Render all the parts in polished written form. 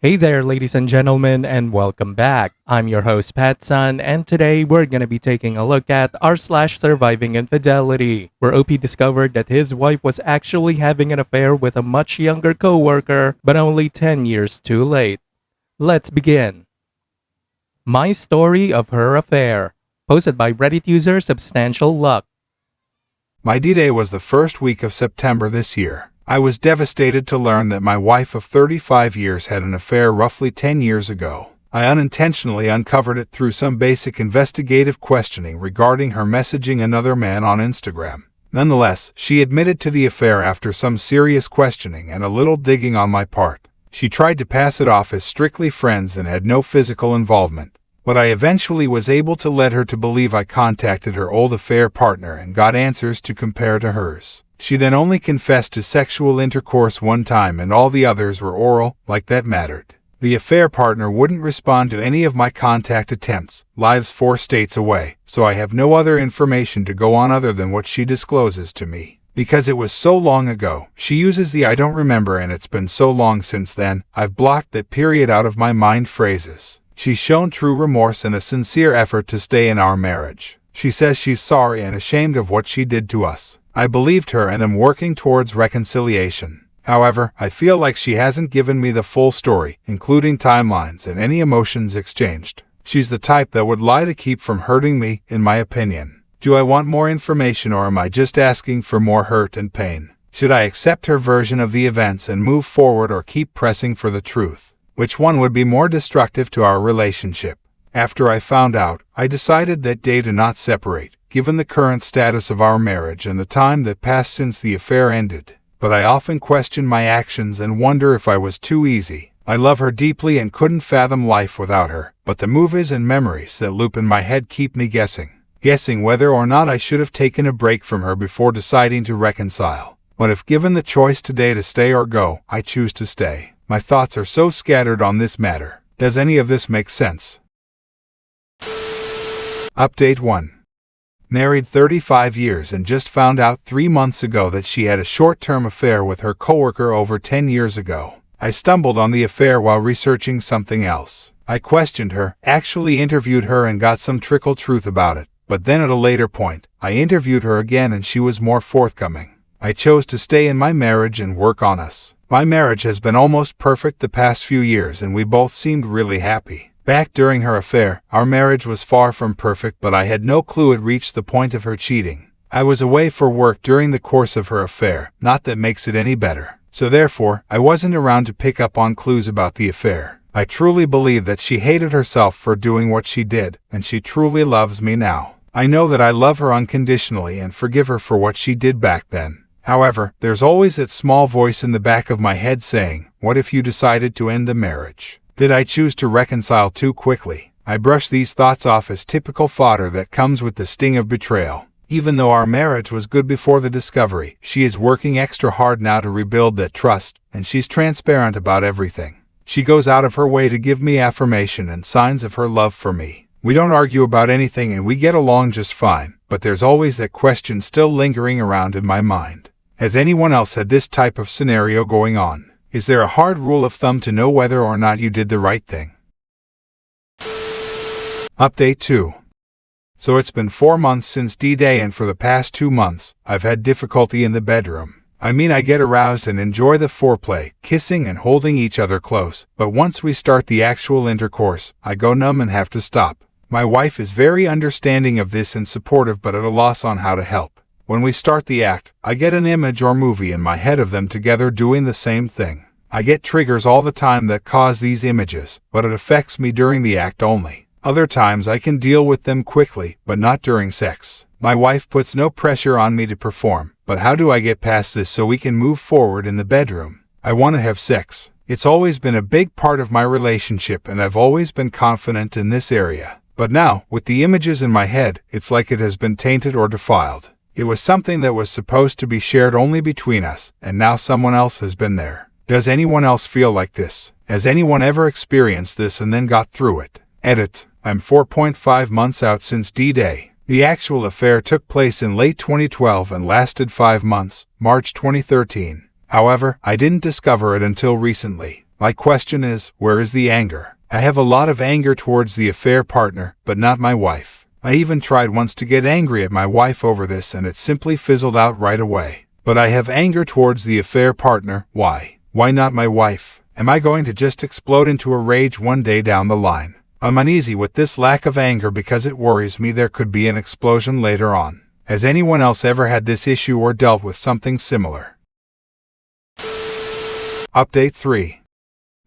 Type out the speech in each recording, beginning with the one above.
Hey there, ladies and gentlemen, and welcome back. I'm your host, PattSun, and today we're gonna be taking a look at r/surviving infidelity, where OP discovered that his wife was actually having an affair with a much younger coworker, but only 10 years too late. Let's begin. My story of her affair, posted by Reddit user Substantial Luck. My D-Day was the first week of September this year. I was devastated to learn that my wife of 35 years had an affair roughly 10 years ago. I unintentionally uncovered it through some basic investigative questioning regarding her messaging another man on Instagram. Nonetheless, she admitted to the affair after some serious questioning and a little digging on my part. She tried to pass it off as strictly friends and had no physical involvement. But I eventually was able to lead her to believe I contacted her old affair partner and got answers to compare to hers. She then only confessed to sexual intercourse one time and all the others were oral, like that mattered. The affair partner wouldn't respond to any of my contact attempts, lives 4 states away, so I have no other information to go on other than what she discloses to me. Because it was so long ago, she uses the "I don't remember" and "it's been so long since then, I've blocked that period out of my mind" phrases. She's shown true remorse and a sincere effort to stay in our marriage. She says she's sorry and ashamed of what she did to us. I believed her and am working towards reconciliation. However, I feel like she hasn't given me the full story, including timelines and any emotions exchanged. She's the type that would lie to keep from hurting me, in my opinion. Do I want more information or am I just asking for more hurt and pain? Should I accept her version of the events and move forward or keep pressing for the truth? Which one would be more destructive to our relationship? After I found out, I decided that day to not separate, given the current status of our marriage and the time that passed since the affair ended. But I often question my actions and wonder if I was too easy. I love her deeply and couldn't fathom life without her, but the movies and memories that loop in my head keep me guessing whether or not I should have taken a break from her before deciding to reconcile. But if given the choice today to stay or go, I choose to stay. My thoughts are so scattered on this matter. Does any of this make sense? Update 1. Married 35 years and just found out 3 months ago that she had a short-term affair with her coworker over 10 years ago. I stumbled on the affair while researching something else. I questioned her, actually interviewed her and got some trickle truth about it. But then at a later point, I interviewed her again and she was more forthcoming. I chose to stay in my marriage and work on us. My marriage has been almost perfect the past few years and we both seemed really happy. Back during her affair, our marriage was far from perfect, but I had no clue it reached the point of her cheating. I was away for work during the course of her affair, not that makes it any better. So therefore, I wasn't around to pick up on clues about the affair. I truly believe that she hated herself for doing what she did, and she truly loves me now. I know that I love her unconditionally and forgive her for what she did back then. However, there's always that small voice in the back of my head saying, what if you decided to end the marriage? Did I choose to reconcile too quickly? I brush these thoughts off as typical fodder that comes with the sting of betrayal. Even though our marriage was good before the discovery, she is working extra hard now to rebuild that trust, and she's transparent about everything. She goes out of her way to give me affirmation and signs of her love for me. We don't argue about anything and we get along just fine, but there's always that question still lingering around in my mind. Has anyone else had this type of scenario going on? Is there a hard rule of thumb to know whether or not you did the right thing? Update 2. So it's been 4 months since D-Day and for the past 2 months, I've had difficulty in the bedroom. I mean, I get aroused and enjoy the foreplay, kissing and holding each other close, but once we start the actual intercourse, I go numb and have to stop. My wife is very understanding of this and supportive but at a loss on how to help. When we start the act, I get an image or movie in my head of them together doing the same thing. I get triggers all the time that cause these images, but it affects me during the act only. Other times I can deal with them quickly, but not during sex. My wife puts no pressure on me to perform, but how do I get past this so we can move forward in the bedroom? I want to have sex. It's always been a big part of my relationship and I've always been confident in this area. But now, with the images in my head, it's like it has been tainted or defiled. It was something that was supposed to be shared only between us, and now someone else has been there. Does anyone else feel like this? Has anyone ever experienced this and then got through it? Edit. I'm 4.5 months out since D-Day. The actual affair took place in late 2012 and lasted 5 months, March 2013. However, I didn't discover it until recently. My question is, where is the anger? I have a lot of anger towards the affair partner, but not my wife. I even tried once to get angry at my wife over this and it simply fizzled out right away. But I have anger towards the affair partner. Why? Why not my wife? Am I going to just explode into a rage one day down the line? I'm uneasy with this lack of anger because it worries me there could be an explosion later on. Has anyone else ever had this issue or dealt with something similar? Update 3.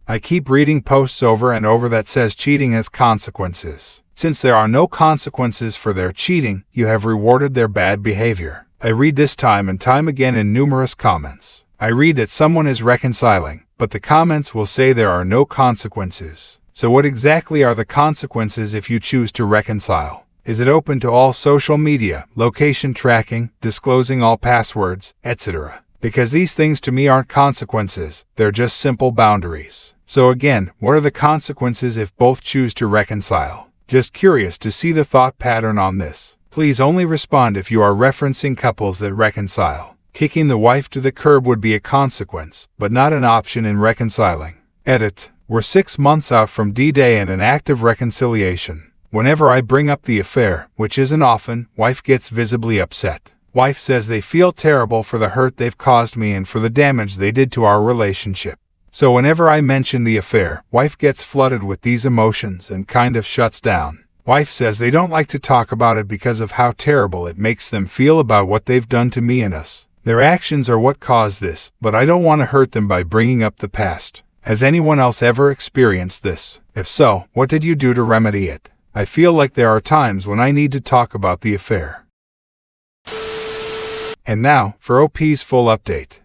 I keep reading posts over and over that says cheating has consequences. Since there are no consequences for their cheating, you have rewarded their bad behavior. I read this time and time again in numerous comments. I read that someone is reconciling, but the comments will say there are no consequences. So what exactly are the consequences if you choose to reconcile? Is it open to all social media, location tracking, disclosing all passwords, etc.? Because these things to me aren't consequences, they're just simple boundaries. So again, what are the consequences if both choose to reconcile? Just curious to see the thought pattern on this. Please only respond if you are referencing couples that reconcile. Kicking the wife to the curb would be a consequence, but not an option in reconciling. Edit. We're 6 months out from D-Day and an active reconciliation. Whenever I bring up the affair, which isn't often, wife gets visibly upset. Wife says they feel terrible for the hurt they've caused me and for the damage they did to our relationship. So whenever I mention the affair, wife gets flooded with these emotions and kind of shuts down. Wife says they don't like to talk about it because of how terrible it makes them feel about what they've done to me and us. Their actions are what caused this, but I don't want to hurt them by bringing up the past. Has anyone else ever experienced this? If so, what did you do to remedy it? I feel like there are times when I need to talk about the affair. And now, for OP's full update.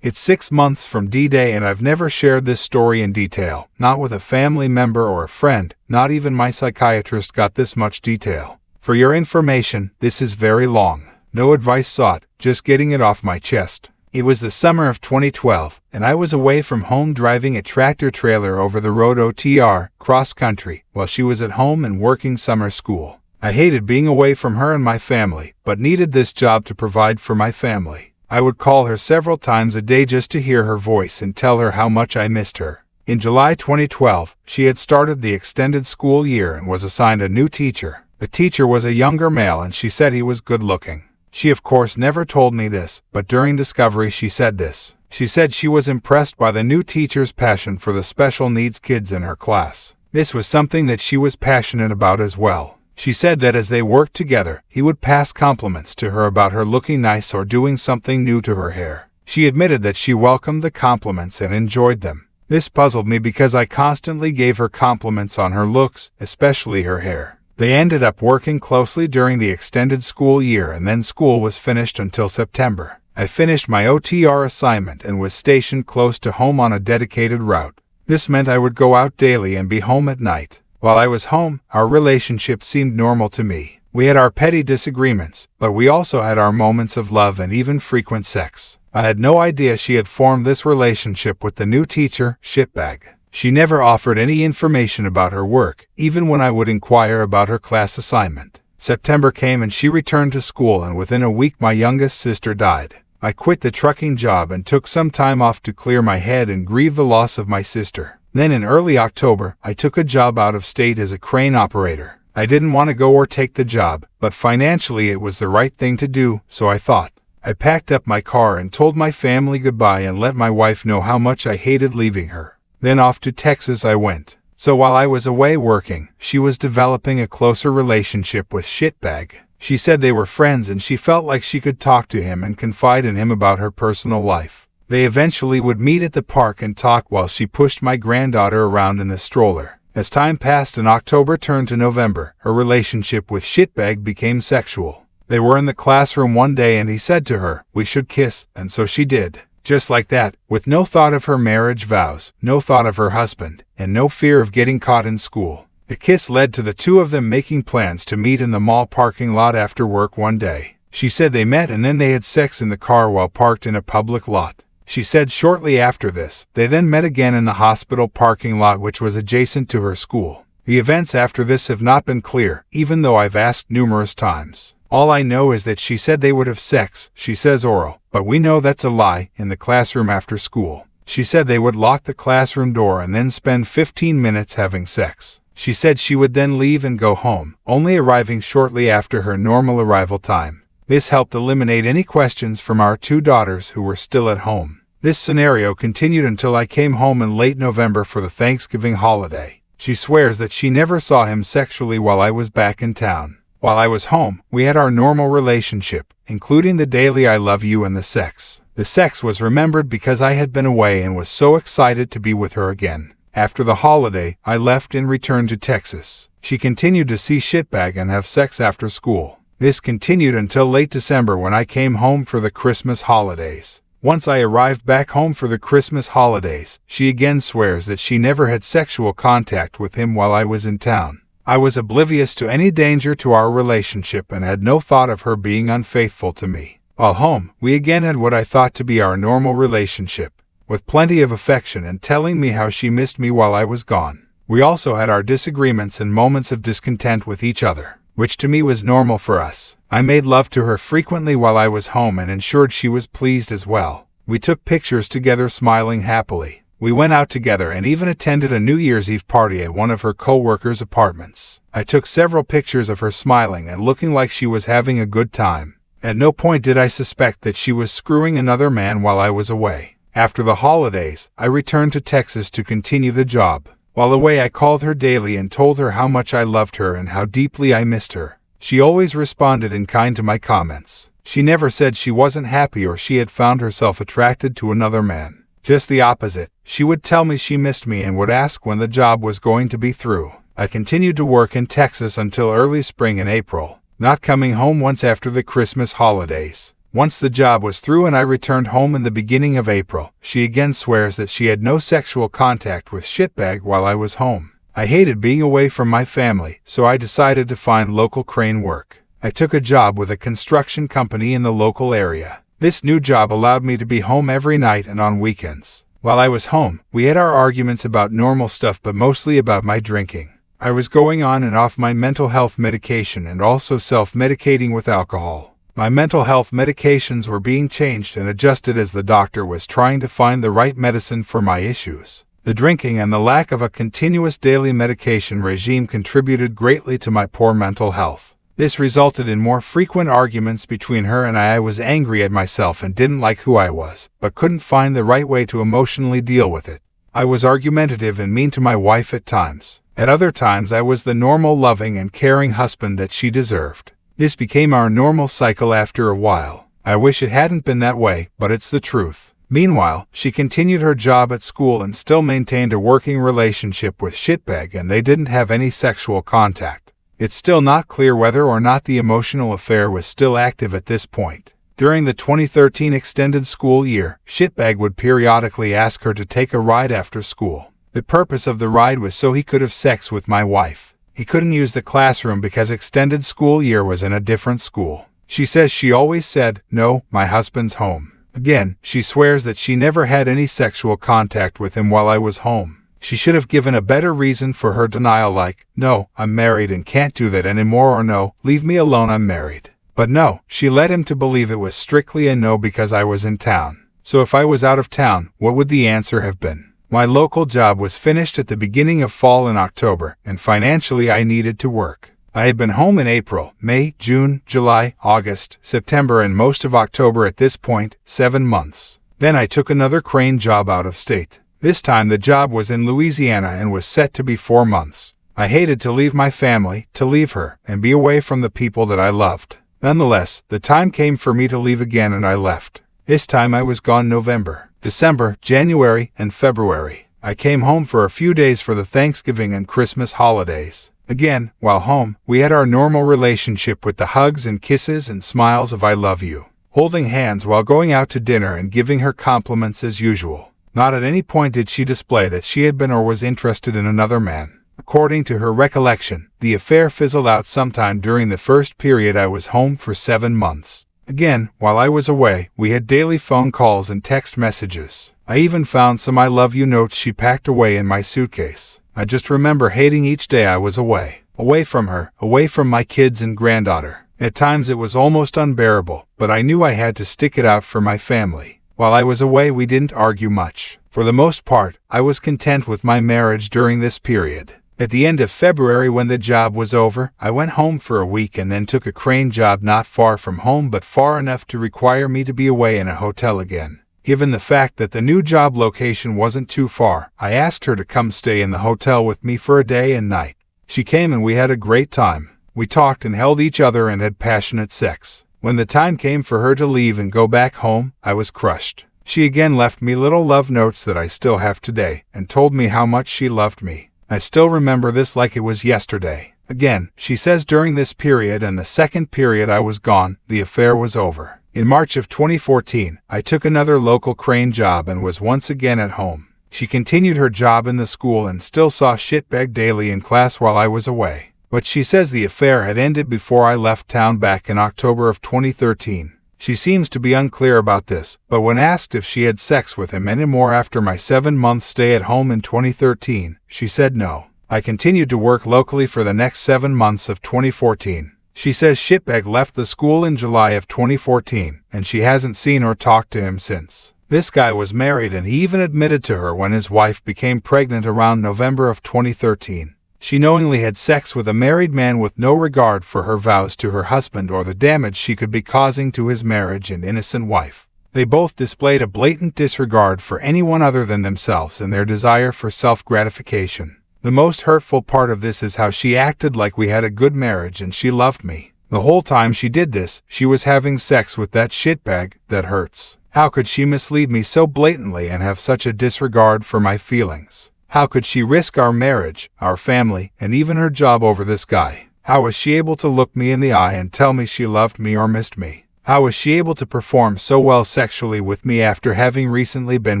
It's 6 months from D-Day and I've never shared this story in detail, not with a family member or a friend, not even my psychiatrist got this much detail. For your information, this is very long. No advice sought, just getting it off my chest. It was the summer of 2012, and I was away from home driving a tractor trailer over the road OTR, cross country, while she was at home and working summer school. I hated being away from her and my family, but needed this job to provide for my family. I would call her several times a day just to hear her voice and tell her how much I missed her. In July 2012, she had started the extended school year and was assigned a new teacher. The teacher was a younger male and she said he was good looking. She of course never told me this, but during discovery she said this. She said she was impressed by the new teacher's passion for the special needs kids in her class. This was something that she was passionate about as well. She said that as they worked together, he would pass compliments to her about her looking nice or doing something new to her hair. She admitted that she welcomed the compliments and enjoyed them. This puzzled me because I constantly gave her compliments on her looks, especially her hair. They ended up working closely during the extended school year and then school was finished until September. I finished my OTR assignment and was stationed close to home on a dedicated route. This meant I would go out daily and be home at night. While I was home, our relationship seemed normal to me. We had our petty disagreements, but we also had our moments of love and even frequent sex. I had no idea she had formed this relationship with the new teacher, shitbag. She never offered any information about her work, even when I would inquire about her class assignment. September came and she returned to school and within a week my youngest sister died. I quit the trucking job and took some time off to clear my head and grieve the loss of my sister. Then in early October, I took a job out of state as a crane operator. I didn't want to go or take the job, but financially it was the right thing to do, so I thought. I packed up my car and told my family goodbye and let my wife know how much I hated leaving her. Then off to Texas I went. So while I was away working, she was developing a closer relationship with shitbag. She said they were friends and she felt like she could talk to him and confide in him about her personal life. They eventually would meet at the park and talk while she pushed my granddaughter around in the stroller. As time passed and October turned to November, her relationship with shitbag became sexual. They were in the classroom one day and he said to her, "We should kiss," and so she did. Just like that, with no thought of her marriage vows, no thought of her husband, and no fear of getting caught in school. The kiss led to the two of them making plans to meet in the mall parking lot after work one day. She said they met and then they had sex in the car while parked in a public lot. She said shortly after this, they then met again in the hospital parking lot which was adjacent to her school. The events after this have not been clear, even though I've asked numerous times. All I know is that she said they would have sex, she says oral, but we know that's a lie, in the classroom after school. She said they would lock the classroom door and then spend 15 minutes having sex. She said she would then leave and go home, only arriving shortly after her normal arrival time. This helped eliminate any questions from our 2 daughters who were still at home. This scenario continued until I came home in late November for the Thanksgiving holiday. She swears that she never saw him sexually while I was back in town. While I was home, we had our normal relationship, including the daily I love you and the sex. The sex was remembered because I had been away and was so excited to be with her again. After the holiday, I left and returned to Texas. She continued to see shitbag and have sex after school. This continued until late December when I came home for the Christmas holidays. Once I arrived back home for the Christmas holidays, she again swears that she never had sexual contact with him while I was in town. I was oblivious to any danger to our relationship and had no thought of her being unfaithful to me. While home, we again had what I thought to be our normal relationship, with plenty of affection and telling me how she missed me while I was gone. We also had our disagreements and moments of discontent with each other, which to me was normal for us. I made love to her frequently while I was home and ensured she was pleased as well. We took pictures together smiling happily. We went out together and even attended a New Year's Eve party at one of her co-workers' apartments. I took several pictures of her smiling and looking like she was having a good time. At no point did I suspect that she was screwing another man while I was away. After the holidays, I returned to Texas to continue the job. While away, I called her daily and told her how much I loved her and how deeply I missed her. She always responded in kind to my comments. She never said she wasn't happy or she had found herself attracted to another man. Just the opposite. She would tell me she missed me and would ask when the job was going to be through. I continued to work in Texas until early spring and April, not coming home once after the Christmas holidays. Once the job was through and I returned home in the beginning of April, she again swears that she had no sexual contact with shitbag while I was home. I hated being away from my family, so I decided to find local crane work. I took a job with a construction company in the local area. This new job allowed me to be home every night and on weekends. While I was home, we had our arguments about normal stuff but mostly about my drinking. I was going on and off my mental health medication and also self-medicating with alcohol. My mental health medications were being changed and adjusted as the doctor was trying to find the right medicine for my issues. The drinking and the lack of a continuous daily medication regime contributed greatly to my poor mental health. This resulted in more frequent arguments between her and I. I was angry at myself and didn't like who I was, but couldn't find the right way to emotionally deal with it. I was argumentative and mean to my wife at times. At other times I was the normal, loving and caring husband that she deserved. This became our normal cycle after a while. I wish it hadn't been that way, but it's the truth. Meanwhile, she continued her job at school and still maintained a working relationship with shitbag, and they didn't have any sexual contact. It's still not clear whether or not the emotional affair was still active at this point. During the 2013 extended school year, shitbag would periodically ask her to take a ride after school. The purpose of the ride was so he could have sex with my wife. He couldn't use the classroom because extended school year was in a different school. She says she always said, "No, my husband's home." Again, she swears that she never had any sexual contact with him while I was home. She should have given a better reason for her denial, like, "No, I'm married and can't do that anymore," or "No, leave me alone, I'm married." But no, she led him to believe it was strictly a no because I was in town. So if I was out of town, what would the answer have been? My local job was finished at the beginning of fall in October, and financially I needed to work. I had been home in April, May, June, July, August, September, and most of October at this point, 7 months. Then I took another crane job out of state. This time the job was in Louisiana and was set to be 4 months. I hated to leave my family, to leave her, and be away from the people that I loved. Nonetheless, the time came for me to leave again and I left. This time I was gone November, December, January, and February. I came home for a few days for the Thanksgiving and Christmas holidays. Again, while home, we had our normal relationship with the hugs and kisses and smiles of "I love you," holding hands while going out to dinner and giving her compliments as usual. Not at any point did she display that she had been or was interested in another man. According to her recollection, the affair fizzled out sometime during the first period I was home for 7 months. Again, while I was away, we had daily phone calls and text messages. I even found some "I love you" notes she packed away in my suitcase. I just remember hating each day I was away. Away from her, away from my kids and granddaughter. At times it was almost unbearable, but I knew I had to stick it out for my family. While I was away, we didn't argue much. For the most part, I was content with my marriage during this period. At the end of February, when the job was over, I went home for a week and then took a crane job not far from home but far enough to require me to be away in a hotel again. Given the fact that the new job location wasn't too far, I asked her to come stay in the hotel with me for a day and night. She came and we had a great time. We talked and held each other and had passionate sex. When the time came for her to leave and go back home, I was crushed. She again left me little love notes that I still have today and told me how much she loved me. I still remember this like it was yesterday. Again, she says during this period and the second period I was gone, the affair was over. In March of 2014, I took another local crane job and was once again at home. She continued her job in the school and still saw shitbag daily in class while I was away. But she says the affair had ended before I left town back in October of 2013. She seems to be unclear about this, but when asked if she had sex with him anymore after my 7-month stay at home in 2013, she said no. I continued to work locally for the next 7 months of 2014. She says shitbag left the school in July of 2014, and she hasn't seen or talked to him since. This guy was married and he even admitted to her when his wife became pregnant around November of 2013. She knowingly had sex with a married man with no regard for her vows to her husband or the damage she could be causing to his marriage and innocent wife. They both displayed a blatant disregard for anyone other than themselves and their desire for self-gratification. The most hurtful part of this is how she acted like we had a good marriage and she loved me. The whole time she did this, she was having sex with that shitbag. That hurts. How could she mislead me so blatantly and have such a disregard for my feelings? How could she risk our marriage, our family, and even her job over this guy? How was she able to look me in the eye and tell me she loved me or missed me? How was she able to perform so well sexually with me after having recently been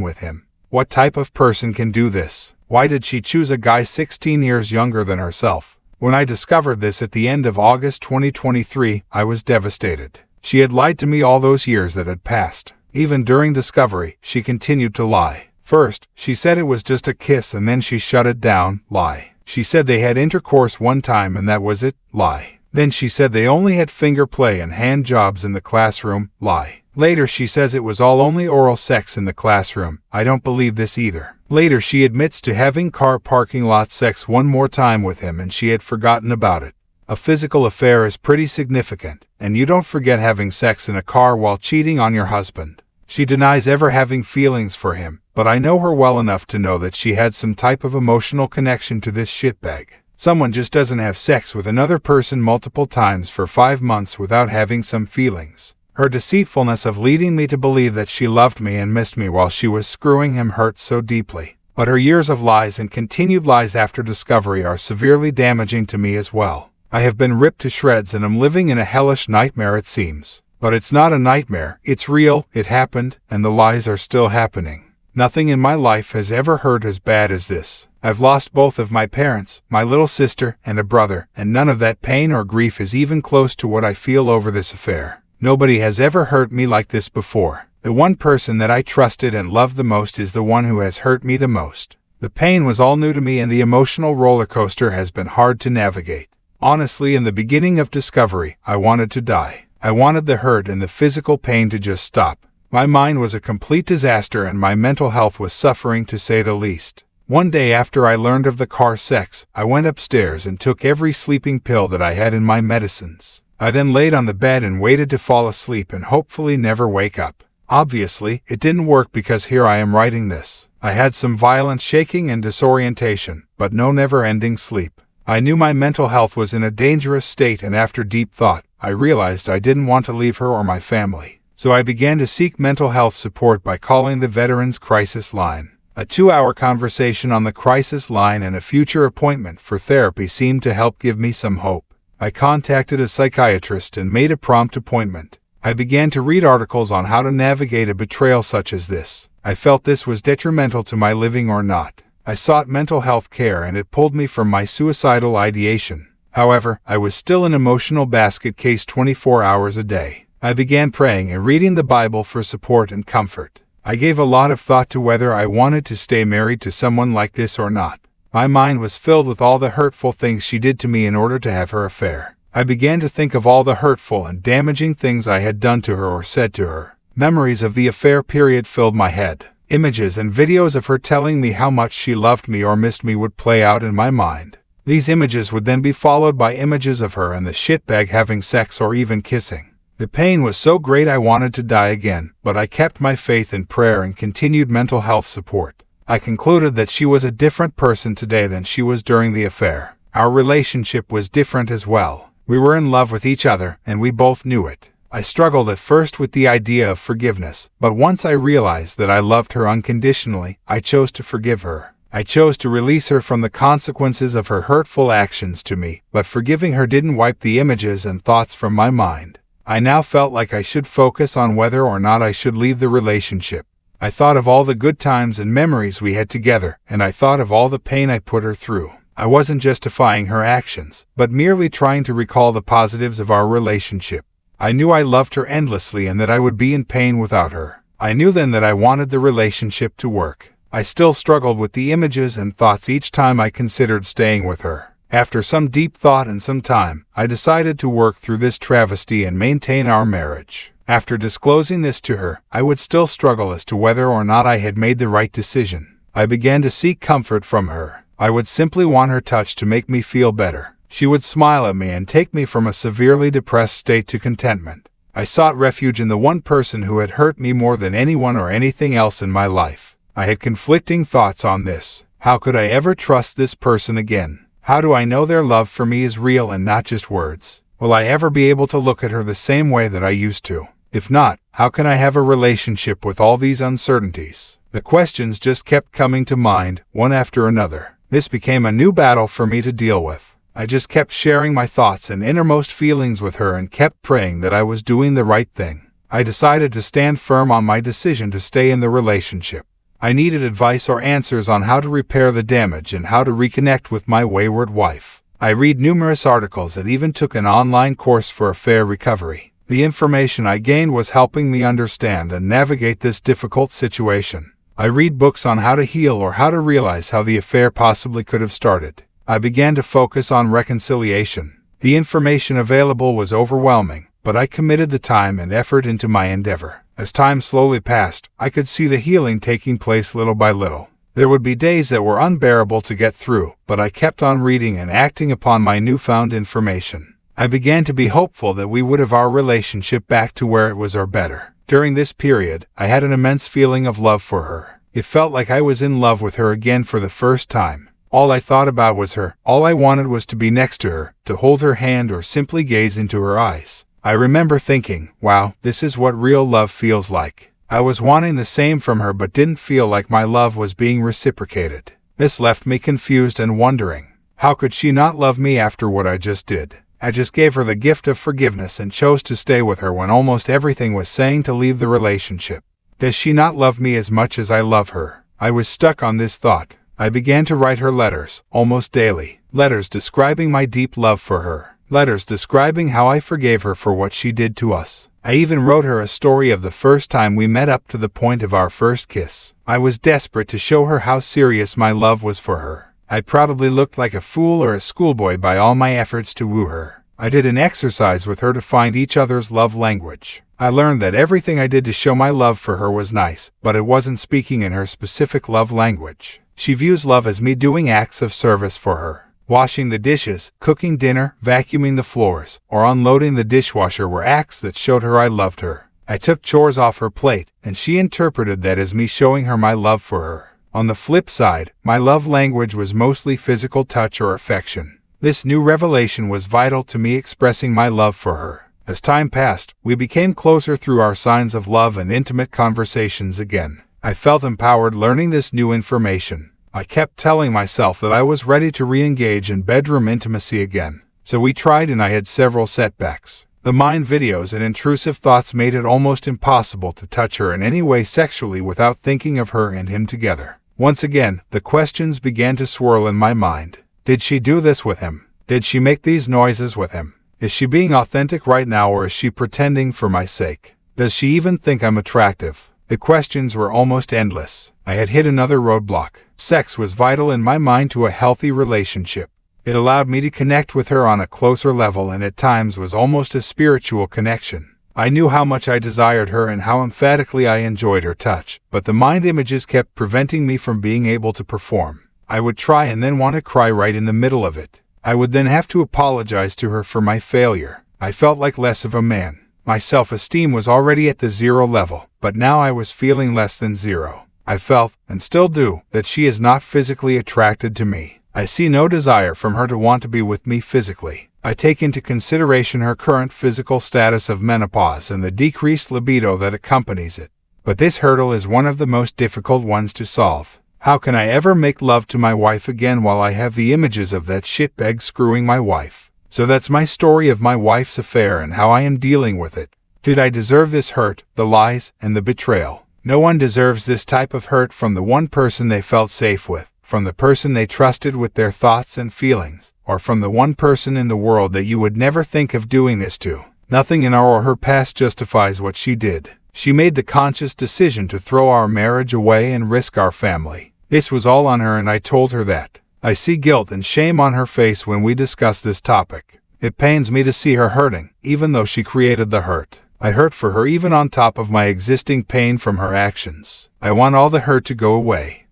with him? What type of person can do this? Why did she choose a guy 16 years younger than herself? When I discovered this at the end of August 2023, I was devastated. She had lied to me all those years that had passed. Even during discovery, she continued to lie. First, she said it was just a kiss and then she shut it down. Lie. She said they had intercourse one time and that was it. Lie. Then she said they only had finger play and hand jobs in the classroom. Lie. Later she says it was all only oral sex in the classroom. I don't believe this either. Later she admits to having car parking lot sex one more time with him and she had forgotten about it. A physical affair is pretty significant, and you don't forget having sex in a car while cheating on your husband. She denies ever having feelings for him, but I know her well enough to know that she had some type of emotional connection to this shitbag. Someone just doesn't have sex with another person multiple times for 5 months without having some feelings. Her deceitfulness of leading me to believe that she loved me and missed me while she was screwing him hurt so deeply. But her years of lies and continued lies after discovery are severely damaging to me as well. I have been ripped to shreds and am living in a hellish nightmare, it seems. But it's not a nightmare, it's real, it happened, and the lies are still happening. Nothing in my life has ever hurt as bad as this. I've lost both of my parents, my little sister, and a brother, and none of that pain or grief is even close to what I feel over this affair. Nobody has ever hurt me like this before. The one person that I trusted and loved the most is the one who has hurt me the most. The pain was all new to me and the emotional roller coaster has been hard to navigate. Honestly, in the beginning of discovery, I wanted to die. I wanted the hurt and the physical pain to just stop. My mind was a complete disaster and my mental health was suffering, to say the least. One day after I learned of the car sex, I went upstairs and took every sleeping pill that I had in my medicines. I then laid on the bed and waited to fall asleep and hopefully never wake up. Obviously, it didn't work because here I am writing this. I had some violent shaking and disorientation, but no never-ending sleep. I knew my mental health was in a dangerous state, and after deep thought, I realized I didn't want to leave her or my family. So I began to seek mental health support by calling the Veterans Crisis Line. A 2-hour conversation on the crisis line and a future appointment for therapy seemed to help give me some hope. I contacted a psychiatrist and made a prompt appointment. I began to read articles on how to navigate a betrayal such as this. I felt this was detrimental to my living or not. I sought mental health care and it pulled me from my suicidal ideation. However, I was still an emotional basket case 24 hours a day. I began praying and reading the Bible for support and comfort. I gave a lot of thought to whether I wanted to stay married to someone like this or not. My mind was filled with all the hurtful things she did to me in order to have her affair. I began to think of all the hurtful and damaging things I had done to her or said to her. Memories of the affair period filled my head. Images and videos of her telling me how much she loved me or missed me would play out in my mind. These images would then be followed by images of her and the shitbag having sex or even kissing. The pain was so great I wanted to die again, but I kept my faith in prayer and continued mental health support. I concluded that she was a different person today than she was during the affair. Our relationship was different as well. We were in love with each other, and we both knew it. I struggled at first with the idea of forgiveness, but once I realized that I loved her unconditionally, I chose to forgive her. I chose to release her from the consequences of her hurtful actions to me, but forgiving her didn't wipe the images and thoughts from my mind. I now felt like I should focus on whether or not I should leave the relationship. I thought of all the good times and memories we had together, and I thought of all the pain I put her through. I wasn't justifying her actions, but merely trying to recall the positives of our relationship. I knew I loved her endlessly and that I would be in pain without her. I knew then that I wanted the relationship to work. I still struggled with the images and thoughts each time I considered staying with her. After some deep thought and some time, I decided to work through this travesty and maintain our marriage. After disclosing this to her, I would still struggle as to whether or not I had made the right decision. I began to seek comfort from her. I would simply want her touch to make me feel better. She would smile at me and take me from a severely depressed state to contentment. I sought refuge in the one person who had hurt me more than anyone or anything else in my life. I had conflicting thoughts on this. How could I ever trust this person again? How do I know their love for me is real and not just words? Will I ever be able to look at her the same way that I used to? If not, how can I have a relationship with all these uncertainties? The questions just kept coming to mind, one after another. This became a new battle for me to deal with. I just kept sharing my thoughts and innermost feelings with her and kept praying that I was doing the right thing. I decided to stand firm on my decision to stay in the relationship. I needed advice or answers on how to repair the damage and how to reconnect with my wayward wife. I read numerous articles and even took an online course for affair recovery. The information I gained was helping me understand and navigate this difficult situation. I read books on how to heal or how to realize how the affair possibly could have started. I began to focus on reconciliation. The information available was overwhelming, but I committed the time and effort into my endeavor. As time slowly passed, I could see the healing taking place little by little. There would be days that were unbearable to get through, but I kept on reading and acting upon my newfound information. I began to be hopeful that we would have our relationship back to where it was or better. During this period, I had an immense feeling of love for her. It felt like I was in love with her again for the first time. All I thought about was her. All I wanted was to be next to her, to hold her hand or simply gaze into her eyes. I remember thinking, wow, this is what real love feels like. I was wanting the same from her but didn't feel like my love was being reciprocated. This left me confused and wondering, how could she not love me after what I just did? I just gave her the gift of forgiveness and chose to stay with her when almost everything was saying to leave the relationship. Does she not love me as much as I love her? I was stuck on this thought. I began to write her letters, almost daily. Letters describing my deep love for her. Letters describing how I forgave her for what she did to us. I even wrote her a story of the first time we met up to the point of our first kiss. I was desperate to show her how serious my love was for her. I probably looked like a fool or a schoolboy by all my efforts to woo her. I did an exercise with her to find each other's love language. I learned that everything I did to show my love for her was nice, but it wasn't speaking in her specific love language. She views love as me doing acts of service for her. Washing the dishes, cooking dinner, vacuuming the floors, or unloading the dishwasher were acts that showed her I loved her. I took chores off her plate, and she interpreted that as me showing her my love for her. On the flip side, my love language was mostly physical touch or affection. This new revelation was vital to me expressing my love for her. As time passed, we became closer through our signs of love and intimate conversations again. I felt empowered learning this new information. I kept telling myself that I was ready to re-engage in bedroom intimacy again. So we tried and I had several setbacks. The mind videos and intrusive thoughts made it almost impossible to touch her in any way sexually without thinking of her and him together. Once again, the questions began to swirl in my mind. Did she do this with him? Did she make these noises with him? Is she being authentic right now or is she pretending for my sake? Does she even think I'm attractive? The questions were almost endless. I had hit another roadblock. Sex was vital in my mind to a healthy relationship. It allowed me to connect with her on a closer level and at times was almost a spiritual connection. I knew how much I desired her and how emphatically I enjoyed her touch, but the mind images kept preventing me from being able to perform. I would try and then want to cry right in the middle of it. I would then have to apologize to her for my failure. I felt like less of a man. My self-esteem was already at the 0 level, but now I was feeling less than 0. I felt, and still do, that she is not physically attracted to me. I see no desire from her to want to be with me physically. I take into consideration her current physical status of menopause and the decreased libido that accompanies it. But this hurdle is one of the most difficult ones to solve. How can I ever make love to my wife again while I have the images of that shitbag screwing my wife? So that's my story of my wife's affair and how I am dealing with it. Did I deserve this hurt, the lies, and the betrayal? No one deserves this type of hurt from the one person they felt safe with, from the person they trusted with their thoughts and feelings, or from the one person in the world that you would never think of doing this to. Nothing in our or her past justifies what she did. She made the conscious decision to throw our marriage away and risk our family. This was all on her, and I told her that. I see guilt and shame on her face when we discuss this topic. It pains me to see her hurting, even though she created the hurt. I hurt for her even on top of my existing pain from her actions. I want all the hurt to go away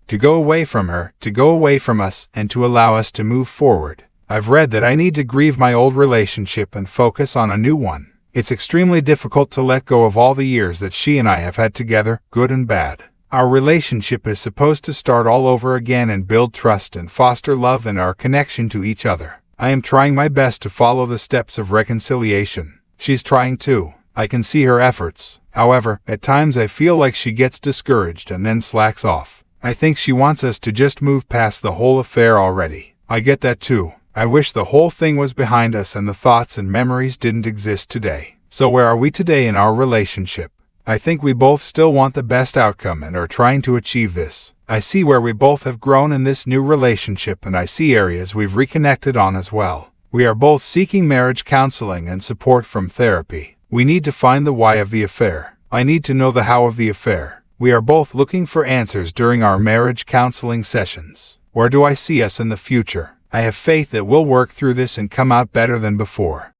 from her, to go away from us, and to allow us to move forward. I've read that I need to grieve my old relationship and focus on a new one. It's extremely difficult to let go of all the years that she and I have had together, good and bad. Our relationship is supposed to start all over again and build trust and foster love and our connection to each other. I am trying my best to follow the steps of reconciliation. She's trying too. I can see her efforts. However, at times I feel like she gets discouraged and then slacks off. I think she wants us to just move past the whole affair already. I get that too. I wish the whole thing was behind us and the thoughts and memories didn't exist today. So where are we today in our relationship? I think we both still want the best outcome and are trying to achieve this. I see where we both have grown in this new relationship, and I see areas we've reconnected on as well. We are both seeking marriage counseling and support from therapy. We need to find the why of the affair. I need to know the how of the affair. We are both looking for answers during our marriage counseling sessions. Where do I see us in the future? I have faith that we'll work through this and come out better than before.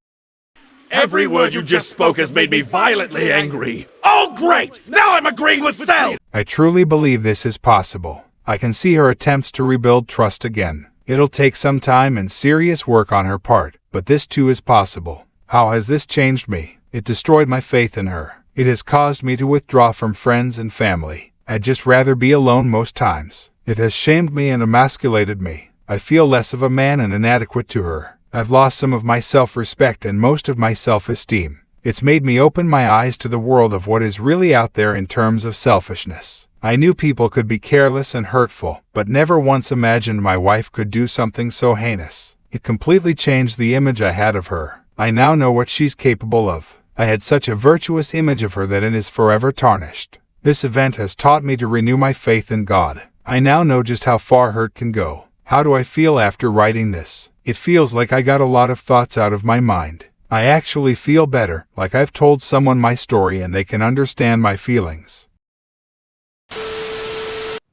Every word you just spoke has made me violently angry. Oh, great! Now I'm agreeing with Sal! I truly believe this is possible. I can see her attempts to rebuild trust again. It'll take some time and serious work on her part, but this too is possible. How has this changed me? It destroyed my faith in her. It has caused me to withdraw from friends and family. I'd just rather be alone most times. It has shamed me and emasculated me. I feel less of a man and inadequate to her. I've lost some of my self-respect and most of my self-esteem. It's made me open my eyes to the world of what is really out there in terms of selfishness. I knew people could be careless and hurtful, but never once imagined my wife could do something so heinous. It completely changed the image I had of her. I now know what she's capable of. I had such a virtuous image of her that it is forever tarnished. This event has taught me to renew my faith in God. I now know just how far hurt can go. How do I feel after writing this? It feels like I got a lot of thoughts out of my mind. I actually feel better, like I've told someone my story and they can understand my feelings.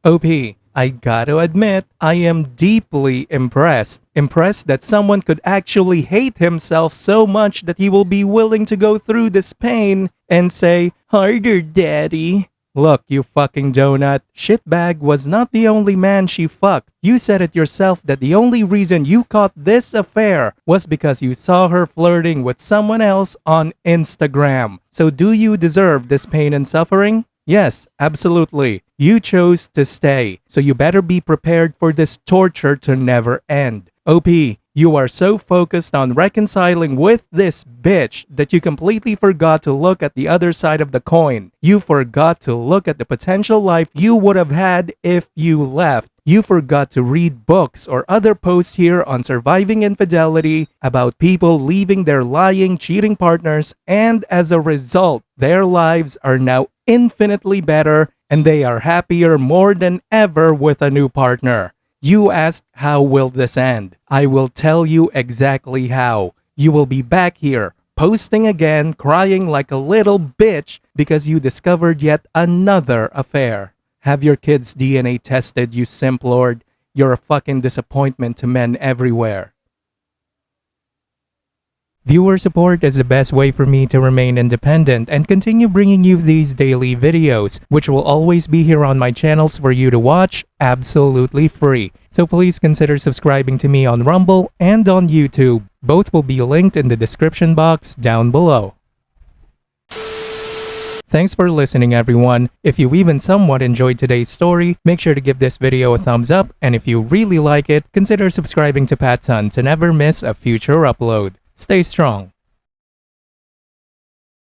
OP, I gotta admit, I am deeply impressed. Impressed that someone could actually hate himself so much that he will be willing to go through this pain and say, "Harder, daddy." Look, you fucking donut. Shitbag was not the only man she fucked. You said it yourself that the only reason you caught this affair was because you saw her flirting with someone else on Instagram. So do you deserve this pain and suffering? Yes, absolutely. You chose to stay. So you better be prepared for this torture to never end. OP, you are so focused on reconciling with this bitch that you completely forgot to look at the other side of the coin. You forgot to look at the potential life you would have had if you left. You forgot to read books or other posts here on Surviving Infidelity about people leaving their lying, cheating partners, and as a result, their lives are now infinitely better and they are happier more than ever with a new partner. You asked, how will this end? I will tell you exactly how. You will be back here, posting again, crying like a little bitch because you discovered yet another affair. Have your kid's DNA tested, you simp lord. You're a fucking disappointment to men everywhere. Viewer support is the best way for me to remain independent and continue bringing you these daily videos, which will always be here on my channels for you to watch absolutely free. So please consider subscribing to me on Rumble and on YouTube. Both will be linked in the description box down below. Thanks for listening, everyone. If you even somewhat enjoyed today's story, make sure to give this video a thumbs up, and if you really like it, consider subscribing to PattSun to never miss a future upload. Stay strong.